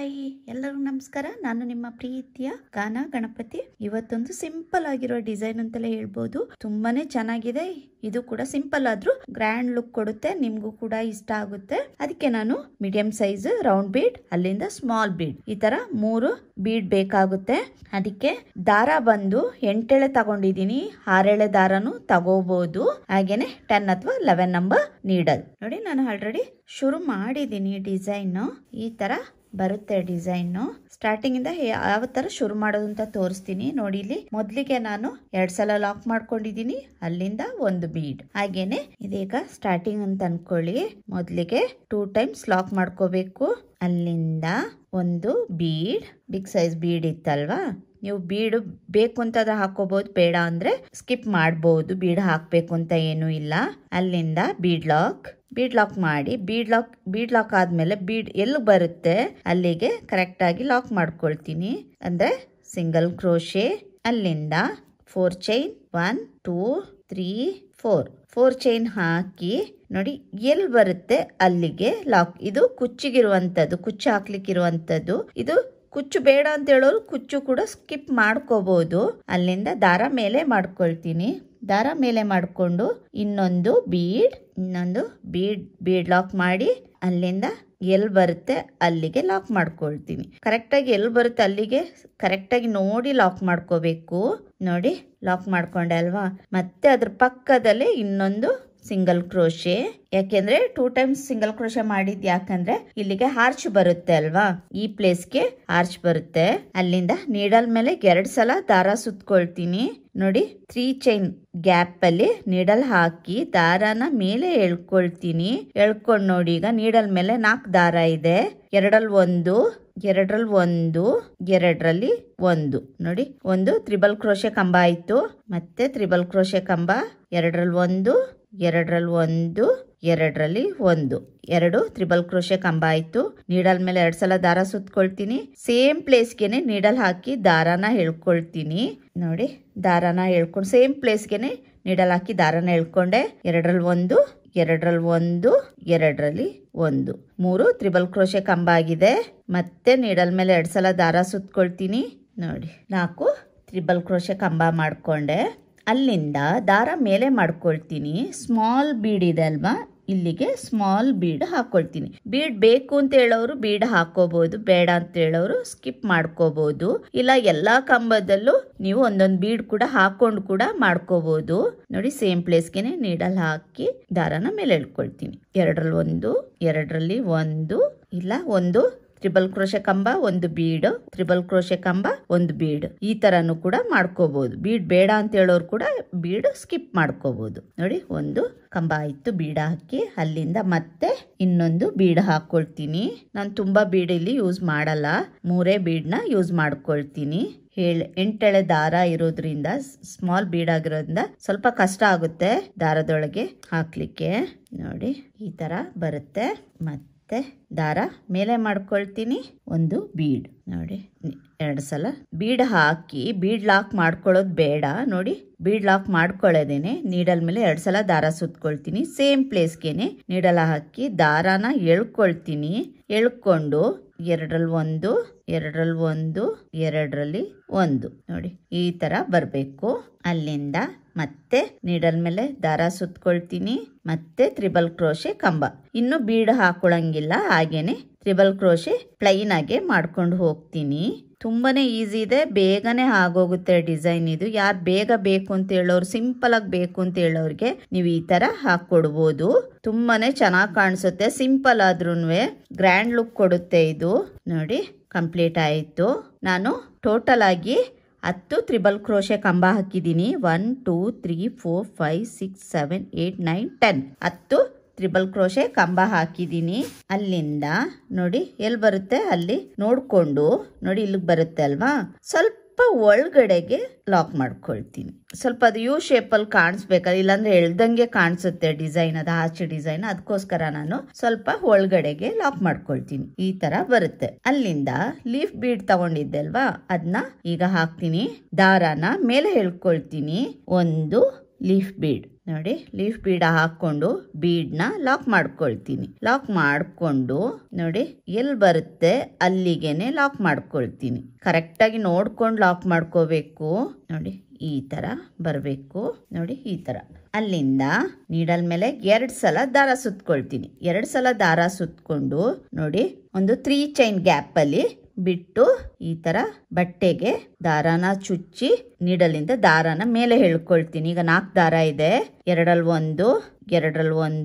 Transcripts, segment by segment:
Hi ಎಲ್ಲರಿಗೂ ನಮಸ್ಕಾರ. ನಾನು ನಿಮ್ಮ ಪ್ರೀತಿಯ ಗಾನ ಗಣಪತಿ. ಇವತ್ತೊಂದು ಸಿಂಪಲ್ ಆಗಿರೋ ಡಿಸೈನ್ ಅಂತಲೇ ಹೇಳ್ಬೋದು. ತುಂಬಾನೇ ಚೆನ್ನಾಗಿದೆ. ಇದು ಕೂಡ ಸಿಂಪಲ್ ಆದ್ರೂ ಗ್ರ್ಯಾಂಡ್ ಲುಕ್ ಕೊಡುತ್ತೆ, ನಿಮ್ಗೂ ಕೂಡ ಇಷ್ಟ ಆಗುತ್ತೆ. ಅದಕ್ಕೆ ನಾನು ಮೀಡಿಯಂ ಸೈಜ್ ರೌಂಡ್ ಬೀಡ್, ಅಲ್ಲಿಂದ ಸ್ಮಾಲ್ ಬೀಡ್, ಈ ತರ 3 ಬೀಡ್ ಬೇಕಾಗುತ್ತೆ. ಅದಕ್ಕೆ ದಾರ ಬಂದು 8 ಎಳೆ ತಗೊಂಡಿದೀನಿ. 6 ಎಳೆ ದಾರನು ತಗೋಬಹುದು. ಹಾಗೇನೆ 10 ಅಥವಾ 11 ನಂಬರ್ ನೀಡಲ್. ನೋಡಿ, ನಾನು ಆಲ್ರೆಡಿ ಶುರು ಮಾಡಿದೀನಿ ಡಿಸೈನ್. ಈ ತರ ಬರುತ್ತೆ ಡಿಸೈನ್. ಸ್ಟಾರ್ಟಿಂಗ್ ಇಂದ ಯಾವ ತರ ಶುರು ಮಾಡೋದು ಅಂತ ತೋರಿಸ್ತೀನಿ. ನೋಡಿ, ಇಲ್ಲಿ ಮೊದ್ಲಿಗೆ ನಾನು 2 ಸಲ ಲಾಕ್ ಮಾಡ್ಕೊಂಡಿದೀನಿ, ಅಲ್ಲಿಂದ 1 ಬೀಡ್. ಹಾಗೇನೆ ಇದೀಗ ಸ್ಟಾರ್ಟಿಂಗ್ ಅಂತ ಅನ್ಕೊಳ್ಳಿ. ಮೊದ್ಲಿಗೆ 2 ಟೈಮ್ಸ್ ಲಾಕ್ ಮಾಡ್ಕೋಬೇಕು, ಅಲ್ಲಿಂದ 1 ಬೀಡ್. ಬಿಗ್ ಸೈಜ್ ಬೀಡ್ ಇತ್ತಲ್ವಾ, ನೀವು ಬೀಡ್ ಬೇಕು ಅಂತ ಹಾಕೋಬಹುದು, ಬೇಡ ಅಂದ್ರೆ ಸ್ಕಿಪ್ ಮಾಡಬಹುದು. ಬೀಡ್ ಹಾಕ್ಬೇಕು ಅಂತ ಏನು ಇಲ್ಲ. ಅಲ್ಲಿಂದ ಬೀಡ್ ಲಾಕ್ ಮಾಡಿ, ಬೀಡ್ ಲಾಕ್ ಆದ್ಮೇಲೆ ಬೀಡ್ ಎಲ್ಲಿ ಬರುತ್ತೆ ಅಲ್ಲಿಗೆ ಕರೆಕ್ಟ್ ಆಗಿ ಲಾಕ್ ಮಾಡ್ಕೊಳ್ತೀನಿ. ಅಂದ್ರೆ ಸಿಂಗಲ್ ಕ್ರೋಶೆ, ಅಲ್ಲಿಂದ 4 ಚೈನ್, 1 2 3 4 ಚೈನ್ ಹಾಕಿ, ನೋಡಿ ಎಲ್ಲಿ ಬರುತ್ತೆ ಅಲ್ಲಿಗೆ ಲಾಕ್. ಇದು ಕುಚ್ಚಿಗಿರುವಂತದ್ದು, ಕುಚ್ಚು ಹಾಕ್ಲಿಕ್ಕಿರುವಂತದ್ದು. ಇದು ಕುಚ್ಚು ಬೇಡ ಅಂತ ಹೇಳೋರು ಕುಚ್ಚು ಕೂಡ ಸ್ಕಿಪ್ ಮಾಡ್ಕೋಬಹುದು. ಅಲ್ಲಿಂದ ದಾರ ಮೇಲೆ ಮಾಡ್ಕೊಳ್ತೀನಿ. ದಾರ ಮೇಲೆ ಮಾಡ್ಕೊಂಡು ಇನ್ನೊಂದು ಬೀಡ್ ಲಾಕ್ ಮಾಡಿ, ಅಲ್ಲಿಂದ ಎಲ್ಲಿ ಬರುತ್ತೆ ಅಲ್ಲಿಗೆ ಲಾಕ್ ಮಾಡ್ಕೊಳ್ತೀನಿ. ಕರೆಕ್ಟಾಗಿ ಎಲ್ಲಿ ಬರುತ್ತೆ ಅಲ್ಲಿಗೆ ಕರೆಕ್ಟಾಗಿ ನೋಡಿ ಲಾಕ್ ಮಾಡ್ಕೋಬೇಕು. ನೋಡಿ, ಲಾಕ್ ಮಾಡ್ಕೊಂಡೆ ಅಲ್ವಾ. ಮತ್ತೆ ಅದ್ರ ಪಕ್ಕದಲ್ಲೇ ಇನ್ನೊಂದು ಸಿಂಗಲ್ ಕ್ರೋಶೆ. ಯಾಕೆಂದ್ರೆ 2 ಟೈಮ್ಸ್ ಸಿಂಗಲ್ ಕ್ರೋಶೆ ಮಾಡಿದ್ ಯಾಕಂದ್ರೆ ಇಲ್ಲಿಗೆ ಆರ್ಚ್ ಬರುತ್ತೆ ಅಲ್ವಾ, ಈ ಪ್ಲೇಸ್ಗೆ ಆರ್ಚ್ ಬರುತ್ತೆ. ಅಲ್ಲಿಂದ ನೀಡಲ್ ಮೇಲೆ 2 ಸಲ ದಾರ ಸುತ್ಕೊಳ್ತೀನಿ. ನೋಡಿ, 3 ಚೈನ್ ಗ್ಯಾಪ್ ಅಲ್ಲಿ ನೀಡಲ್ ಹಾಕಿ ದಾರನ ಮೇಲೆ ಎಳ್ಕೊಳ್ತೀನಿ. ಎಳ್ಕೊಂಡ್ ನೋಡಿ, ಈಗ ನೀಡಲ್ ಮೇಲೆ 4 ದಾರ ಇದೆ. 2ರಲ್ಲಿ 1, 2ರಲ್ಲಿ 1. ನೋಡಿ, 1 ತ್ರಿಬಲ್ ಕ್ರೋಶೆ ಕಂಬ ಆಯ್ತು. ಮತ್ತೆ ತ್ರಿಬಲ್ ಕ್ರೋಶೆ ಕಂಬ 2ರಲ್ಲಿ 1, 2ರಲ್ಲಿ 1, 2ರಲ್ಲಿ 1. 2 ತ್ರಿಬಲ್ ಕ್ರೋಶೆ ಕಂಬ ಆಯ್ತು. ನೀಡಲ್ ಮೇಲೆ 2 ಸಲ ದಾರ ಸುತ್ಕೊಳ್ತೀನಿ. ಸೇಮ್ ಪ್ಲೇಸ್ಗೆನೆ ನೀಡಲ್ ಹಾಕಿ ದಾರಾನ ಎಳ್ಕೊಳ್ತೀನಿ. ನೋಡಿ, ದಾರಾನ ಎಳ್ಕೊಂಡು ಸೇಮ್ ಪ್ಲೇಸ್ಗೆನೆ ನೀಡಲ್ ಹಾಕಿ ದಾರಾನ ಎಳ್ಕೊಂಡೆ. 2ರಲ್ಲಿ 1, 2ರಲ್ಲಿ 1, 2ರಲ್ಲಿ 1. 3 ತ್ರಿಬಲ್ ಕ್ರೋಶೆ ಕಂಬ ಆಗಿದೆ. ಮತ್ತೆ ನೀಡಲ್ ಮೇಲೆ 2 ಸಲ ದಾರ ಸುತ್ಕೊಳ್ತೀನಿ. ನೋಡಿ, 4 ತ್ರಿಬಲ್ ಕ್ರೋಶೆ ಕಂಬ ಮಾಡ್ಕೊಂಡೆ. ಅಲ್ಲಿಂದ ದಾರ ಮೇಲೆ ಮಾಡ್ಕೊಳ್ತೀನಿ. ಸ್ಮಾಲ್ ಬೀಡ್ ಇದೆ ಅಲ್ವಾ, ಇಲ್ಲಿಗೆ ಸ್ಮಾಲ್ ಬೀಡ್ ಹಾಕೊಳ್ತೀನಿ. ಬೀಡ್ ಬೇಕು ಅಂತ ಹೇಳೋರು ಬೀಡ್ ಹಾಕೋಬಹುದು, ಬೇಡ ಅಂತ ಹೇಳೋರು ಸ್ಕಿಪ್ ಮಾಡ್ಕೋಬಹುದು. ಇಲ್ಲ ಎಲ್ಲಾ ಕಂಬದಲ್ಲೂ ನೀವು ಒಂದೊಂದು ಬೀಡ್ ಕೂಡ ಹಾಕೊಂಡು ಕೂಡ ಮಾಡ್ಕೋಬಹುದು. ನೋಡಿ, ಸೇಮ್ ಪ್ಲೇಸ್ಗೆನೆ ನೀಡಲ್ ಹಾಕಿ ದಾರನ ಮೇಲೆ ಎಳ್ಕೊಳ್ತೀನಿ. 2ರಲ್ಲಿ 1, 2ರಲ್ಲಿ 1, ಇಲ್ಲ 1 ತ್ರಿಬಲ್ ಕ್ರೋಶೆ ಕಂಬ 1 ಬೀಡ್, ತ್ರಿಬಲ್ ಕ್ರೋಶೆ ಕಂಬ 1 ಬೀಡ್. ಈ ತರನು ಕೂಡ ಮಾಡ್ಕೋಬಹುದು. ಬೀಡ್ ಬೇಡ ಅಂತ ಹೇಳೋರು ಕೂಡ ಬೀಡ್ ಸ್ಕಿಪ್ ಮಾಡ್ಕೋಬಹುದು. ನೋಡಿ, 1 ಕಂಬ ಆಯ್ತು ಬೀಡ್ ಹಾಕಿ. ಅಲ್ಲಿಂದ ಮತ್ತೆ ಇನ್ನೊಂದು ಬೀಡ್ ಹಾಕೊಳ್ತೀನಿ. ನಾನು ತುಂಬಾ ಬೀಡ್ ಇಲ್ಲಿ ಯೂಸ್ ಮಾಡಲ್ಲ, 3 ಬೀಡ್ನ ಯೂಸ್ ಮಾಡ್ಕೊಳ್ತೀನಿ. 8 ಎಳೆ ದಾರ ಇರೋದ್ರಿಂದ, ಸ್ಮಾಲ್ ಬೀಡ್ ಆಗಿರೋದ್ರಿಂದ ಸ್ವಲ್ಪ ಕಷ್ಟ ಆಗುತ್ತೆ ದಾರದೊಳಗೆ ಹಾಕ್ಲಿಕ್ಕೆ. ನೋಡಿ, ಈ ತರ ಬರುತ್ತೆ. ಮತ್ತೆ ದಾರ ಮೇಲೆ ಮಾಡ್ಕೊಳ್ತೀನಿ. 1 ಬೀಡ್. ನೋಡಿ, 2 ಸಲ ಬೀಡ್ ಹಾಕಿ ಬೀಡ್ ಲಾಕ್ ಮಾಡ್ಕೊಳ್ಳೋದು ಬೇಡ. ನೋಡಿ, ಬೀಡ್ ಲಾಕ್ ಮಾಡ್ಕೊಳ್ಳೋದೇನೆ ನೀಡಲ್ ಮೇಲೆ 2 ಸಲ ದಾರ ಸುತ್ಕೊಳ್ತೀನಿ. ಸೇಮ್ ಪ್ಲೇಸ್ಗೆನೆ ನೀಡಲ್ ಹಾಕಿ ದಾರಾನ ಎಳ್ಕೊಳ್ತೀನಿ. ಎಳ್ಕೊಂಡು 2ರಲ್ಲಿ 1, 2ರಲ್ಲಿ 1, 2ರಲ್ಲಿ 1. ನೋಡಿ, ಈ ತರ ಬರ್ಬೇಕು. ಅಲ್ಲಿಂದ ಮತ್ತೆ ನೀಡಲ್ ಮೇಲೆ ದಾರ ಸುತ್ಕೊಳ್ತೀನಿ. ಮತ್ತೆ ತ್ರಿಬಲ್ ಕ್ರೋಶೆ ಕಂಬ. ಇನ್ನು ಬೀಡ್ ಹಾಕೊಳಂಗಿಲ್ಲ, ಹಾಗೇನೆ ತ್ರಿಬಲ್ ಕ್ರೋಶೆ ಪ್ಲೈನ್ ಆಗಿ ಮಾಡ್ಕೊಂಡು ಹೋಗ್ತೀನಿ. ತುಂಬಾನೇ ಈಸಿ ಇದೆ, ಬೇಗನೆ ಆಗೋಗುತ್ತೆ ಡಿಸೈನ್ ಇದು. ಯಾರು ಬೇಗ ಬೇಕು ಅಂತ ಹೇಳೋರು, ಸಿಂಪಲ್ ಆಗಿ ಬೇಕು ಅಂತ ಹೇಳೋರ್ಗೆ ನೀವು ಈ ತರ ಹಾಕೊಡ್ಬೋದು. ತುಂಬಾನೇ ಚೆನ್ನಾಗಿ ಕಾಣಿಸುತ್ತೆ. ಸಿಂಪಲ್ ಆದ್ರೂನು ಗ್ರ್ಯಾಂಡ್ ಲುಕ್ ಕೊಡುತ್ತೆ ಇದು. ನೋಡಿ, ಕಂಪ್ಲೀಟ್ ಆಯ್ತು. ನಾನು ಟೋಟಲ್ ಆಗಿ 10 ತ್ರಿಬಲ್ ಕ್ರೋಶೆ ಕಂಬ ಹಾಕಿದ್ದೀನಿ. 1 2 3 4 5 6 7 8 9 10. 10 ತ್ರಿಬಲ್ ಕ್ರೋಶೆ ಕಂಬ ಹಾಕಿದ್ದೀನಿ. ಅಲ್ಲಿಂದ ನೋಡಿ ಎಲ್ಲಿ ಬರುತ್ತೆ ಅಲ್ಲಿ ನೋಡ್ಕೊಂಡು, ನೋಡಿ ಇಲ್ಲಿಗೆ ಬರುತ್ತೆ ಅಲ್ವಾ, ಸ್ವಲ್ಪ ಒಳಗಡೆಗೆ ಲಾಕ್ ಮಾಡ್ಕೊಳ್ತೀನಿ. ಸ್ವಲ್ಪ ಅದು ಯು ಶೇಪ್ ಅಲ್ಲಿ ಕಾಣಿಸ್ಬೇಕಲ್ಲ, ಇಲ್ಲಾಂದ್ರೆ ಎಳ್ದಂಗೆ ಕಾಣಿಸುತ್ತೆ ಡಿಸೈನ್, ಅದು ಆಚೆ ಡಿಸೈನ್. ಅದಕ್ಕೋಸ್ಕರ ನಾನು ಸ್ವಲ್ಪ ಒಳಗಡೆಗೆ ಲಾಕ್ ಮಾಡ್ಕೊಳ್ತೀನಿ. ಈ ತರ ಬರುತ್ತೆ. ಅಲ್ಲಿಂದ ಲೀಫ್ ಬೀಡ್ ತಗೊಂಡಿದ್ದೆ ಅಲ್ವಾ, ಅದನ್ನ ಈಗ ಹಾಕ್ತೀನಿ. ದಾರಾನ ಮೇಲೆ ಎಳ್ಕೊಳ್ತೀನಿ. 1 ಲೀಫ್ ಬೀಡ್. ನೋಡಿ ಲೀಫ್ ಬೀಡ ಹಾಕೊಂಡು ಬೀಡ್ನ ಲಾಕ್ ಮಾಡ್ಕೊಳ್ತೀನಿ. ಲಾಕ್ ಮಾಡ್ಕೊಂಡು ನೋಡಿ ಎಲ್ಲಿ ಬರುತ್ತೆ ಅಲ್ಲಿಗೆನೆ ಲಾಕ್ ಮಾಡ್ಕೊಳ್ತೀನಿ. ಕರೆಕ್ಟಾಗಿ ನೋಡ್ಕೊಂಡು ಲಾಕ್ ಮಾಡ್ಕೋಬೇಕು. ನೋಡಿ ಈ ತರ ಬರಬೇಕು. ನೋಡಿ ಈ ತರ ಅಲ್ಲಿಂದ ನೀಡಲ್ ಮೇಲೆ 2 ಸಲ ದಾರ ಸುತ್ಕೊಳ್ತೀನಿ. 2 ಸಲ ದಾರ ಸುತ್ಕೊಂಡು ನೋಡಿ ಒಂದು 3 ಚೈನ್ ಗ್ಯಾಪ್ ಅಲ್ಲಿ ಬಿಟ್ಟು ಈ ತರ ಬಟ್ಟೆಗೆ ದಾರಾನ ಚುಚ್ಚಿ ನೀಡಲಿಂದ ದಾರಾನ ಮೇಲೆ ಎಳ್ಕೊಳ್ತೀನಿ. ಈಗ 4 ದಾರ ಇದೆ. 2ರಲ್ಲಿ 1, 2ರಲ್ಲಿ 1,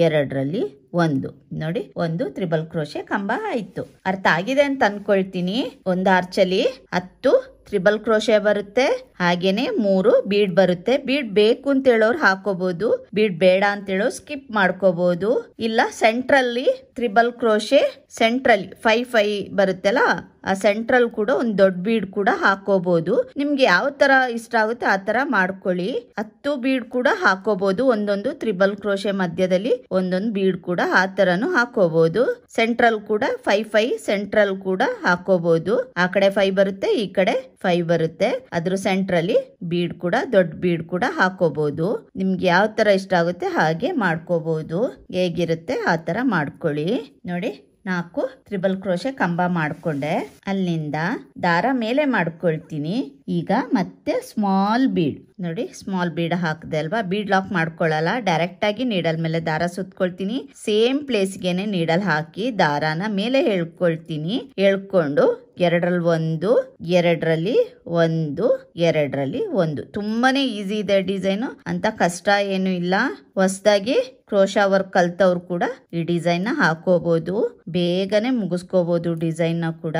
2ರಲ್ಲಿ 1 ನೋಡಿ ಒಂದು ತ್ರಿಬಲ್ ಕ್ರೋಶೆ ಕಂಬ ಆಯ್ತು. ಅರ್ಥ ಆಗಿದೆ ಅಂತ ಅನ್ಕೊಳ್ತೀನಿ. ಒಂದು ಆರ್ಚಲ್ಲಿ 10 ತ್ರಿಬಲ್ ಕ್ರೋಶೆ ಬರುತ್ತೆ, ಹಾಗೇನೆ 3 ಬೀಡ್ ಬರುತ್ತೆ. ಬೀಡ್ ಬೇಕು ಅಂತ ಹೇಳೋರು ಹಾಕೋಬಹುದು, ಬೀಡ್ ಬೇಡ ಅಂತ ಹೇಳೋರು ಸ್ಕಿಪ್ ಮಾಡ್ಕೋಬಹುದು. ಇಲ್ಲ ಸೆಂಟ್ರಲ್ಲಿ ತ್ರಿಬಲ್ ಕ್ರೋಶೆ ಸೆಂಟ್ರಲ್ಲಿ 5 ಬರುತ್ತಲ್ಲ, ಆ ಸೆಂಟ್ರಲ್ ಕೂಡ ಒಂದು ದೊಡ್ಡ ಬೀಡ್ ಕೂಡ ಹಾಕೋಬಹುದು. ನಿಮ್ಗೆ ಯಾವ ತರ ಇಷ್ಟ ಆಗುತ್ತೆ ಆ ತರ ಮಾಡ್ಕೊಳ್ಳಿ. 10 ಬೀಡ್ ಕೂಡ ಹಾಕೋಬಹುದು. ಒಂದೊಂದು ತ್ರಿಬಲ್ ಕ್ರೋಶೆ ಮಧ್ಯದಲ್ಲಿ ಒಂದೊಂದು ಬೀಡ್ ಕೂಡ ಆ ತರನು ಹಾಕೋಬಹುದು. ಸೆಂಟ್ರಲ್ ಕೂಡ 5 ಸೆಂಟ್ರಲ್ ಕೂಡ ಹಾಕೋಬಹುದು. ಆ ಕಡೆ 5 ಬರುತ್ತೆ, ಈ ಕಡೆ 5 ಬರುತ್ತೆ. ಅದ್ರ ಸೆಂಟ್ರಲ್ಲಿ ಬೀಡ್ ಕೂಡ ದೊಡ್ಡ ಬೀಡ್ ಕೂಡ ಹಾಕೋಬಹುದು. ನಿಮ್ಗೆ ಯಾವ ತರ ಇಷ್ಟ ಆಗುತ್ತೆ ಹಾಗೆ ಮಾಡ್ಕೋಬಹುದು. ಹೇಗಿರುತ್ತೆ ಆ ತರ ಮಾಡ್ಕೊಳ್ಳಿ. ನೋಡಿ 4 ತ್ರಿಬಲ್ ಕ್ರೋಶೆ ಕಂಬ ಮಾಡ್ಕೊಂಡೆ. ಅಲ್ಲಿಂದ ದಾರ ಮೇಲೆ ಮಾಡ್ಕೊಳ್ತೀನಿ. ಈಗ ಮತ್ತೆ ಸ್ಮಾಲ್ ಬೀಡ್ ನೋಡಿ ಸ್ಮಾಲ್ ಬೀಡ್ ಹಾಕಿದೆ ಅಲ್ವಾ, ಬೀಡ್ ಲಾಕ್ ಮಾಡ್ಕೊಳ್ಳಲ್ಲ, ಡೈರೆಕ್ಟ್ ಆಗಿ ನೀಡಲ್ ಮೇಲೆ ದಾರ ಸುತ್ಕೊಳ್ತೀನಿ. ಸೇಮ್ ಪ್ಲೇಸ್ಗೆನೆ ನೀಡಲ್ ಹಾಕಿ ದಾರಾನ ಮೇಲೆ ಎಳ್ಕೊಳ್ತೀನಿ. ಎಳ್ಕೊಂಡು 2ರಲ್ಲಿ 1, 2ರಲ್ಲಿ 1, 2ರಲ್ಲಿ 1. ತುಂಬಾನೇ ಈಸಿ ಇದೆ ಡಿಸೈನ್, ಅಂತ ಕಷ್ಟ ಏನು ಇಲ್ಲ. ಹೊಸದಾಗಿ ಕ್ರೋಶಾ ವರ್ಕ್ ಕಲ್ತವ್ರು ಕೂಡ ಈ ಡಿಸೈನ್ ನ ಹಾಕೋಬಹುದು, ಬೇಗನೆ ಮುಗಿಸ್ಕೋಬಹುದು ಡಿಸೈನ್ ನ ಕೂಡ.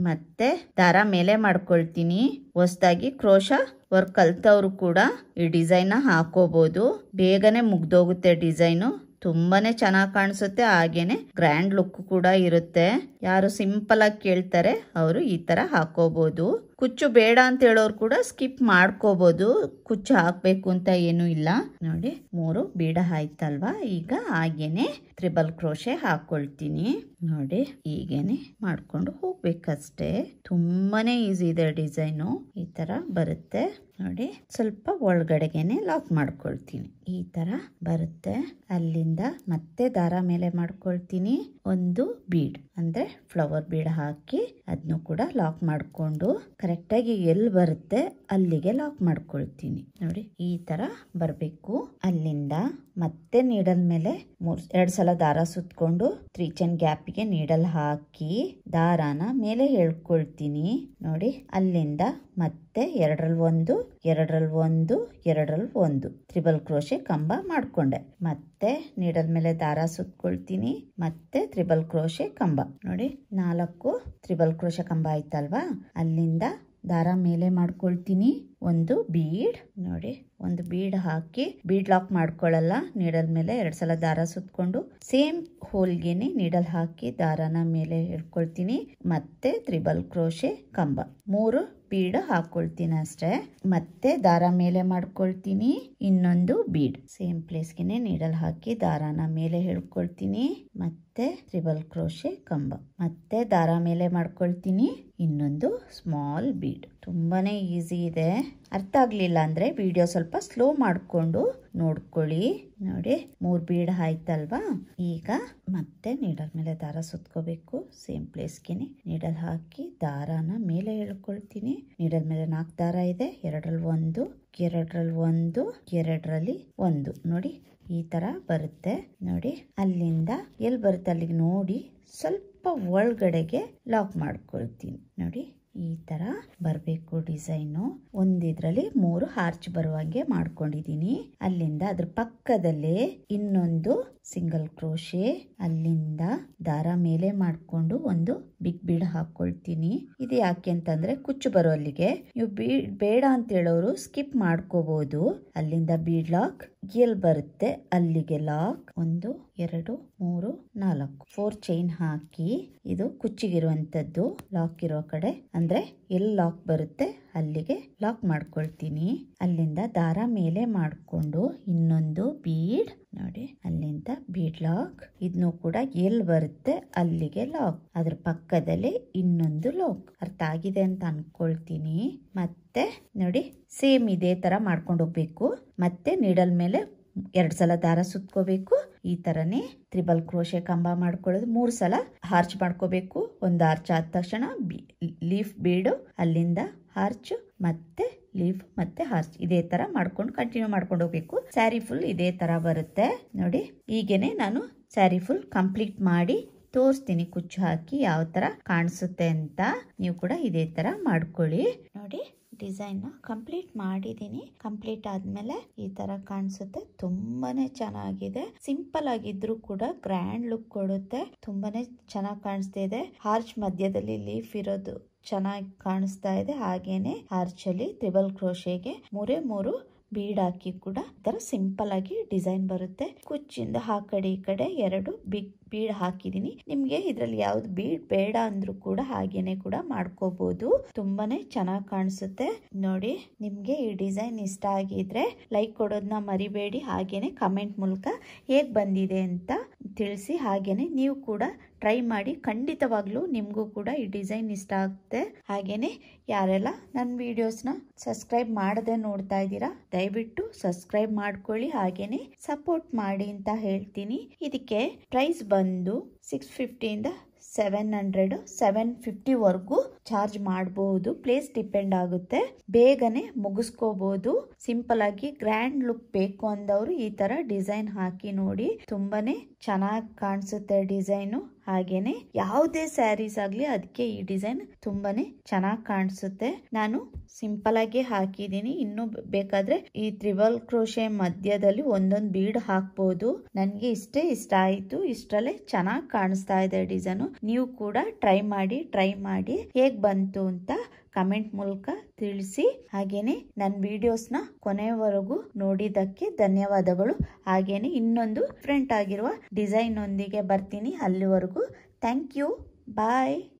ಮತ್ತೆ ದಾರ ಮೇಲೆ ಮಾಡ್ಕೊಳ್ತೀನಿ. ಹೊಸದಾಗಿ ಕ್ರೋಶಾ ವರ್ಕ್ ಕಲ್ತವ್ರು ಕೂಡ ಈ ಡಿಸೈನ್ ನ ಹಾಕೋಬಹುದು, ಬೇಗನೆ ಮುಗ್ದೋಗುತ್ತೆ ಡಿಸೈನು. ತುಂಬಾನೇ ಚೆನ್ನಾಗಿ ಕಾಣಿಸುತ್ತೆ, ಹಾಗೇನೆ ಗ್ರ್ಯಾಂಡ್ ಲುಕ್ ಕೂಡ ಇರುತ್ತೆ. ಯಾರು ಸಿಂಪಲ್ ಆಗಿ ಕೇಳ್ತಾರೆ ಅವರು ಈ ತರ ಹಾಕೋಬಹುದು. ಕುಚ್ಚು ಬೇಡ ಅಂತ ಹೇಳೋರು ಕೂಡ ಸ್ಕಿಪ್ ಮಾಡ್ಕೋಬಹುದು, ಕುಚ್ಚು ಹಾಕ್ಬೇಕು ಅಂತ ಏನು ಇಲ್ಲ. ನೋಡಿ 3 ಬೀಡ ಆಯ್ತಲ್ವಾ. ಈಗ ಹಾಗೇನೆ ತ್ರಿಬಲ್ ಕ್ರೋಶೆ ಹಾಕೊಳ್ತೀನಿ. ನೋಡಿ ಹೀಗೇನೆ ಮಾಡ್ಕೊಂಡು ಹೋಗ್ಬೇಕಷ್ಟೇ. ತುಂಬಾನೇ ಈಸಿ ಇದೆ ಡಿಸೈನು. ಈ ತರ ಬರುತ್ತೆ ನೋಡಿ. ಸ್ವಲ್ಪ ಒಳಗಡೆಗೆನೆ ಲಾಕ್ ಮಾಡ್ಕೊಳ್ತೀನಿ. ಈ ತರ ಬರುತ್ತೆ. ಅಲ್ಲಿಂದ ಮತ್ತೆ ದಾರ ಮೇಲೆ ಮಾಡ್ಕೊಳ್ತೀನಿ. ಒಂದು ಬೀಡ್ ಅಂದ್ರೆ ಫ್ಲವರ್ ಬೀಡ್ ಹಾಕಿ ಅದನ್ನು ಕೂಡ ಲಾಕ್ ಮಾಡ್ಕೊಂಡು ಕರೆಕ್ಟ್ ಆಗಿ ಎಲ್ಲಿ ಬರುತ್ತೆ ಅಲ್ಲಿಗೆ ಲಾಕ್ ಮಾಡ್ಕೊಳ್ತೀನಿ. ನೋಡಿ ಈ ತರ ಬರ್ಬೇಕು. ಅಲ್ಲಿಂದ ಮತ್ತೆ ನೀಡಲ್ ಮೇಲೆ 2 ಸಲ ದಾರ ಸುತ್ಕೊಂಡು 3 ಚೈನ್ ಗ್ಯಾಪಿಗೆ ನೀಡಲ್ ಹಾಕಿ ದಾರಾನ ಮೇಲೆ ಎಳ್ಕೊಳ್ತೀನಿ. ನೋಡಿ ಅಲ್ಲಿಂದ ಮತ್ತೆ 2ರಲ್ಲಿ 1, 2ರಲ್ಲಿ 1, 2ರಲ್ಲಿ 1 ತ್ರಿಬಲ್ ಕ್ರೋಶೆ ಕಂಬ ಮಾಡ್ಕೊಂಡೆ. ಮತ್ತೆ ನೀಡಲ್ ಮೇಲೆ ದಾರ ಸುತ್ಕೊಳ್ತೀನಿ. ಮತ್ತೆ ತ್ರಿಬಲ್ ಕ್ರೋಶೆ ಕಂಬ. ನೋಡಿ 4 ತ್ರಿಬಲ್ ಕ್ರೋಶೆ ಕಂಬ ಆಯ್ತಲ್ವಾ. ಅಲ್ಲಿಂದ ದಾರ ಮೇಲೆ ಮಾಡ್ಕೊಳ್ತೀನಿ. ಒಂದು ಬೀಡ್ ನೋಡಿ, ಒಂದು ಬೀಡ್ ಹಾಕಿ ಬೀಡ್ ಲಾಕ್ ಮಾಡ್ಕೊಳ್ಳಲ್ಲ. ನೀಡಲ್ ಮೇಲೆ 2 ಸಲ ದಾರ ಸುತ್ಕೊಂಡು ಸೇಮ್ ಹೋಲ್ಗೆನೆ ನೀಡಲ್ ಹಾಕಿ ದಾರಾನ ಮೇಲೆ ಹಿಡ್ಕೊಳ್ತೀನಿ. ಮತ್ತೆ ತ್ರಿಬಲ್ ಕ್ರೋಶೆ ಕಂಬ 3 ಬೀಡ್ ಹಾಕೊಳ್ತೀನಿ ಅಷ್ಟೇ. ಮತ್ತೆ ದಾರ ಮೇಲೆ ಮಾಡ್ಕೊಳ್ತೀನಿ. ಇನ್ನೊಂದು ಬೀಡ್ ಸೇಮ್ ಪ್ಲೇಸ್ಗೆನೆ ನೀಡಲ್ ಹಾಕಿ ದಾರಾನ ಮೇಲೆ ಹಿಡ್ಕೊಳ್ತೀನಿ. ಮತ್ತೆ ತ್ರಿಬಲ್ ಕ್ರೋಶೆ ಕಂಬ. ಮತ್ತೆ ದಾರ ಮೇಲೆ ಮಾಡ್ಕೊಳ್ತೀನಿ. ಇನ್ನೊಂದು ಸ್ಮಾಲ್ ಬೀಡ್. ತುಂಬಾನೇ ಈಸಿ ಇದೆ. ಅರ್ಥ ಆಗ್ಲಿಲ್ಲ ಅಂದ್ರೆ ವಿಡಿಯೋ ಸ್ವಲ್ಪ ಸ್ಲೋ ಮಾಡ್ಕೊಂಡು ನೋಡ್ಕೊಳ್ಳಿ. ನೋಡಿ 3 ಬೀಡ್ ಆಯ್ತಲ್ವಾ. ಈಗ ಮತ್ತೆ ನೀಡಲ್ ಮೇಲೆ ದಾರ ಸುತ್ಕೋಬೇಕು. ಸೇಮ್ ಪ್ಲೇಸ್ಗೆನೆ ನೀಡಲ್ ಹಾಕಿ ದಾರಾನ ಮೇಲೆ ಎಳ್ಕೊಳ್ತೀನಿ. ನೀಡಲ್ ಮೇಲೆ 4 ದಾರ ಇದೆ. 2ರಲ್ಲಿ 1, 2ರಲ್ಲಿ 1, 2ರಲ್ಲಿ 1 ನೋಡಿ ಈ ತರ ಬರುತ್ತೆ. ನೋಡಿ ಅಲ್ಲಿಂದ ಎಲ್ಲಿ ಬರುತ್ತೆ ಅಲ್ಲಿಗೆ ನೋಡಿ ಸ್ವಲ್ಪ ಒಳಗಡೆಗೆ ಲಾಕ್ ಮಾಡ್ಕೊಳ್ತೀನಿ. ನೋಡಿ ಈ ತರ ಬರಬೇಕು ಡಿಸೈನು. ಒಂದಿದ್ರಲ್ಲಿ 3 ಆರ್ಚ್ ಬರುವಂಗೆ ಮಾಡ್ಕೊಂಡಿದೀನಿ. ಅಲ್ಲಿಂದ ಅದ್ರ ಪಕ್ಕದಲ್ಲೇ ಇನ್ನೊಂದು ಸಿಂಗಲ್ ಕ್ರೋಶೆ. ಅಲ್ಲಿಂದ ದಾರ ಮೇಲೆ ಮಾಡ್ಕೊಂಡು ಒಂದು ಬಿಗ್ ಬೀಡ್ ಹಾಕೊಳ್ತೀನಿ. ಇದು ಯಾಕೆ ಅಂತಂದ್ರೆ ಕುಚ್ಚು ಬರೋ ಅಲ್ಲಿಗೆ. ನೀವು ಬೇಡ ಅಂತ ಹೇಳೋರು ಸ್ಕಿಪ್ ಮಾಡ್ಕೋಬಹುದು. ಅಲ್ಲಿಂದ ಬೀಡ್ ಲಾಕ್ ಎಲ್ ಬರುತ್ತೆ ಅಲ್ಲಿಗೆ ಲಾಕ್. 1 2 3 4 4 ಚೈನ್ ಹಾಕಿ ಇದು ಕುಚ್ಚಿಗಿರುವಂತದ್ದು ಲಾಕ್ ಇರೋ ಕಡೆ ಅಂದ್ರೆ ಎಲ್ಲಿ ಲಾಕ್ ಬರುತ್ತೆ ಅಲ್ಲಿಗೆ ಲಾಕ್ ಮಾಡ್ಕೊಳ್ತೀನಿ. ಅಲ್ಲಿಂದ ದಾರ ಮೇಲೆ ಮಾಡ್ಕೊಂಡು ಇನ್ನೊಂದು ಬೀಡ್ ನೋಡಿ ಅಲ್ಲಿಂದ ಬೀಡ್ ಲಾಕ್. ಇದನ್ನು ಕೂಡ ಎಲ್ಲಿ ಬರುತ್ತೆ ಅಲ್ಲಿಗೆ ಲಾಕ್. ಅದ್ರ ಪಕ್ಕದಲ್ಲಿ ಇನ್ನೊಂದು ಲಾಕ್. ಅರ್ಥ ಆಗಿದೆ ಅಂತ ಅನ್ಕೊಳ್ತೀನಿ. ಮತ್ತೆ ನೋಡಿ ಸೇಮ್ ಇದೇ ತರ ಮಾಡ್ಕೊಂಡು ಹೋಗ್ಬೇಕು. ಮತ್ತೆ ನೀಡಲ್ ಮೇಲೆ 2 ಸಲ ದಾರ ಸುತ್ಕೋಬೇಕು. ಈ ತರನೇ ತ್ರಿಬಲ್ ಕ್ರೋಶೆ ಕಂಬ ಮಾಡ್ಕೊಳ್ಳೋದು. 3 ಸಲ ಹಾರ್ಚ್ ಮಾಡ್ಕೋಬೇಕು. ಒಂದು ಹಾರ್ಚ್ ಆದ ತಕ್ಷಣ ಲೀಫ್ ಬೀಡು, ಅಲ್ಲಿಂದ ಹಾರ್ಚ್, ಮತ್ತೆ ಲೀಫ್, ಮತ್ತೆ ಹಾರ್ಚ್. ಇದೇ ತರ ಮಾಡ್ಕೊಂಡು ಕಂಟಿನ್ಯೂ ಮಾಡ್ಕೊಂಡು ಹೋಗ್ಬೇಕು. ಸ್ಯಾರಿ ಫುಲ್ ಇದೇ ತರ ಬರುತ್ತೆ ನೋಡಿ. ಹೀಗೇನೆ ನಾನು ಸ್ಯಾರಿ ಫುಲ್ ಕಂಪ್ಲೀಟ್ ಮಾಡಿ ತೋರಿಸ್ತೀನಿ ಕುಚ್ಚು ಹಾಕಿ ಯಾವ ತರ ಕಾಣಿಸುತ್ತೆ ಅಂತ. ನೀವು ಕೂಡ ಇದೇ ತರ ಮಾಡ್ಕೊಳ್ಳಿ ನೋಡಿ. ಡಿಸೈನ್ ಕಂಪ್ಲೀಟ್ ಮಾಡಿದೀನಿ. ಕಂಪ್ಲೀಟ್ ಆದ್ಮೇಲೆ ಈ ತರ ಕಾಣಿಸುತ್ತೆ. ತುಂಬಾನೇ ಚೆನ್ನಾಗಿದೆ. ಸಿಂಪಲ್ ಆಗಿದ್ರು ಕೂಡ ಗ್ರ್ಯಾಂಡ್ ಲುಕ್ ಕೊಡುತ್ತೆ. ತುಂಬಾನೇ ಚೆನ್ನಾಗಿ ಕಾಣಿಸ್ತಾ ಇದೆ. ಹಾರ್ಚ್ ಮಧ್ಯದಲ್ಲಿ ಲೀಫ್ ಇರೋದು ಚೆನ್ನಾಗಿ ಕಾಣಿಸ್ತಾ ಇದೆ. ಹಾಗೇನೆ ಹಾರ್ಚ್ ಅಲ್ಲಿ ತ್ರಿಬಲ್ ಕ್ರೋಶೆಗೆ 3 ಬೀಡ್ ಹಾಕಿ ಕೂಡ ತರ ಸಿಂಪಲ್ ಆಗಿ ಡಿಸೈನ್ ಬರುತ್ತೆ. ಕುಚ್ಚಿಂದ ಆ ಕಡೆ ಈ ಕಡೆ 2 ಬಿಗ್ ಬೀಡ್ ಹಾಕಿದೀನಿ. ನಿಮ್ಗೆ ಇದ್ರಲ್ಲಿ ಯಾವ್ದು ಬೀಡ್ ಬೇಡ ಅಂದ್ರೂ ಕೂಡ ಹಾಗೇನೆ ಕೂಡ ಮಾಡ್ಕೋಬಹುದು. ತುಂಬಾನೇ ಚೆನ್ನಾಗಿ ಕಾಣಿಸುತ್ತೆ ನೋಡಿ. ನಿಮ್ಗೆ ಈ ಡಿಸೈನ್ ಇಷ್ಟ ಆಗಿದ್ರೆ ಲೈಕ್ ಕೊಡೋದನ್ನ ಮರಿಬೇಡಿ. ಹಾಗೇನೆ ಕಮೆಂಟ್ ಮೂಲಕ ಹೇಗ್ ಬಂದಿದೆ ಅಂತ ತಿಳಿಸಿ. ಹಾಗೇನೆ ನೀವು ಕೂಡ ಟ್ರೈ ಮಾಡಿ. ಖಂಡಿತವಾಗ್ಲೂ ನಿಮ್ಗೂ ಕೂಡ ಈ ಡಿಸೈನ್ ಇಷ್ಟ ಆಗುತ್ತೆ. ಹಾಗೇನೆ ಯಾರೆಲ್ಲ ನನ್ನ ವಿಡಿಯೋಸ್ನ ಸಬ್ಸ್ಕ್ರೈಬ್ ಮಾಡದೆ ನೋಡ್ತಾ ಇದ್ದೀರಾ, ದಯವಿಟ್ಟು ಸಬ್ಸ್ಕ್ರೈಬ್ ಮಾಡ್ಕೊಳ್ಳಿ. ಹಾಗೇನೆ ಸಪೋರ್ಟ್ ಮಾಡಿ ಅಂತ ಹೇಳ್ತೀನಿ. ಇದಕ್ಕೆ ಪ್ರೈಸ್ ಬಂದು 650 ಇಂದ 700, 750 ವರೆಗೂ ಚಾರ್ಜ್ ಮಾಡಬಹುದು. ಪ್ಲೇಸ್ ಡಿಪೆಂಡ್ ಆಗುತ್ತೆ. ಬೇಗನೆ ಮುಗಿಸ್ಕೋಬಹುದು. ಸಿಂಪಲ್ ಆಗಿ ಗ್ರ್ಯಾಂಡ್ ಲುಕ್ ಬೇಕು ಅಂದವರು ಈ ತರ ಡಿಸೈನ್ ಹಾಕಿ ನೋಡಿ. ತುಂಬಾನೇ ಚೆನ್ನಾಗಿ ಕಾಣಿಸುತ್ತೆ ಡಿಸೈನು. ಹಾಗೇನೆ ಯಾವುದೇ ಸ್ಯಾರೀಸ್ ಆಗ್ಲಿ ಅದಕ್ಕೆ ಈ ಡಿಸೈನ್ ತುಂಬಾನೇ ಚೆನ್ನಾಗಿ ಕಾಣಿಸುತ್ತೆ. ನಾನು ಸಿಂಪಲ್ ಆಗಿ ಹಾಕಿದೀನಿ. ಇನ್ನು ಬೇಕಾದ್ರೆ ಈ ತ್ರಿಬಲ್ ಕ್ರೋಶೆ ಮಧ್ಯದಲ್ಲಿ ಒಂದೊಂದು ಬೀಡ್ ಹಾಕ್ಬಹುದು. ನನ್ಗೆ ಇಷ್ಟ ಆಯ್ತು. ಇಷ್ಟರಲ್ಲೇ ಚೆನ್ನಾಗಿ ಕಾಣಿಸ್ತಾ ಇದೆ ಡಿಸೈನು. ನೀವು ಕೂಡ ಟ್ರೈ ಮಾಡಿ ಹೇಗ್ ಬಂತು ಅಂತ ಕಮೆಂಟ್ ಮೂಲಕ ತಿಳಿಸಿ. ಹಾಗೇನೆ ನನ್ನ ವಿಡಿಯೋಸ್ನ ಕೊನೆವರೆಗೂ ನೋಡಿದ್ದಕ್ಕೆ ಧನ್ಯವಾದಗಳು. ಹಾಗೇನೆ ಇನ್ನೊಂದು ಡಿಫ್ರೆಂಟ್ ಆಗಿರುವ ಡಿಸೈನ್ ಒಂದಿಗೆ ಬರ್ತೀನಿ. ಅಲ್ಲಿವರೆಗೂ ಥ್ಯಾಂಕ್ ಯು. ಬಾಯ್.